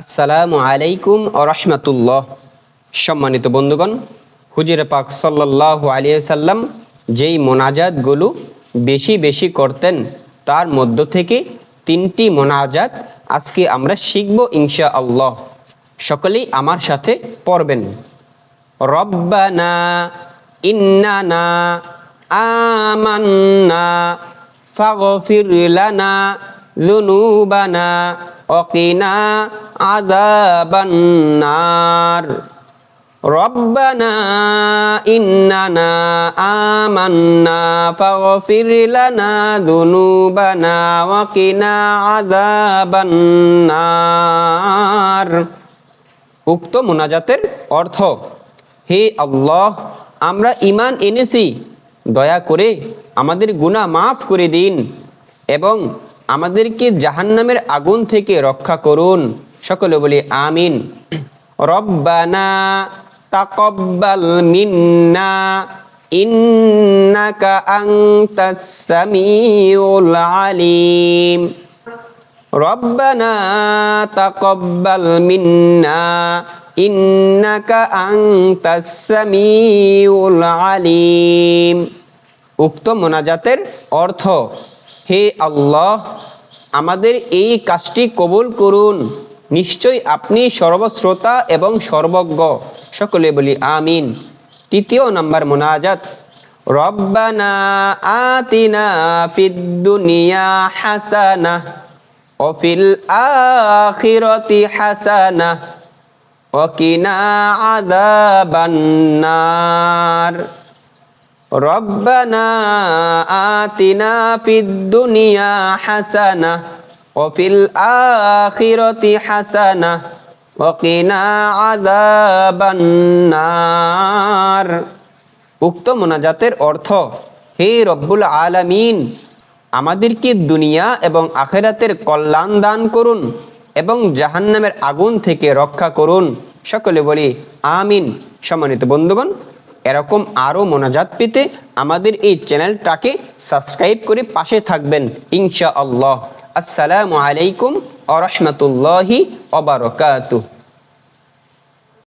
আসসালামু আলাইকুম ওয়া রাহমাতুল্লাহ। সম্মানিত বন্ধুগণ, হুজুরে পাক সাল্লাল্লাহু আলাইহি সাল্লাম যেই মোনাজাতগুলো বেশি বেশি করতেন তার মধ্য থেকে 3টি মোনাজাত আজকে আমরা শিখব ইনশাআল্লাহ। সকলেই আমার সাথে পড়বেন। রব্বানা ইন্নানা আমান্না ফাগফির লানা যুনুবানা ওয়াকিনা আযাবান নার। রব্বানা ইন্নানা আমান্না ফাগফির লানা যুনুবানা ওয়াকিনা আযাবান নার। উক্ত মোনাজাতের অর্থ: হে আল্লাহ, আমরা ঈমান এনেছি, দয়া করে আমাদের গুনাহ মাফ করে দিন এবং আমাদেরকে জাহান্নামের আগুন থেকে রক্ষা করুন। সকলে বলি আমিন। রব্বানা তাকাব্বাল মিন্না ইন্নাকা আনতাস সামিউল আলিম। রব্বানা তাকাব্বাল মিন্না ইন্নাকা আনতাস সামিউল আলিম। উক্ত মোনাজাতের অর্থ: হে আল্লাহ, আমাদের এই কাজটি কবুল করুন, নিশ্চয়ই আপনি সর্বশ্রোতা এবং সর্বজ্ঞ। সকলে বলি আমিন। 3য় নাম্বার মোনাজাত: রব্বানা আতিনা ফিদ দুনিয়া হাসানাহ ওয়া ফিল আখিরাতি হাসানাহ ওয়া কিনা আযাবান নার। রব্বানা আতিনা ফিদ দুনিয়া হাসানাহ ওয়া ফিল আখিরাতি হাসানাহ ওয়া কিনা আযাবান নার। উক্ত মোনাজাতের অর্থ: হে রব্বুল আলামিন, আমাদেরকে দুনিয়া এবং আখিরাতের কল্যাণ দান করুন এবং জাহান্নামের আগুন থেকে রক্ষা করুন। সকলে বলি আমিন। সম্মানিত বন্ধুগণ, এরকম আরও মোনাজাত পেতে আমাদের এই চ্যানেলটাকে সাবস্ক্রাইব করে পাশে থাকবেন ইনশাআল্লাহ। আসসালামু আলাইকুম ওয়া রাহমাতুল্লাহি ওয়া বারাকাতুহু।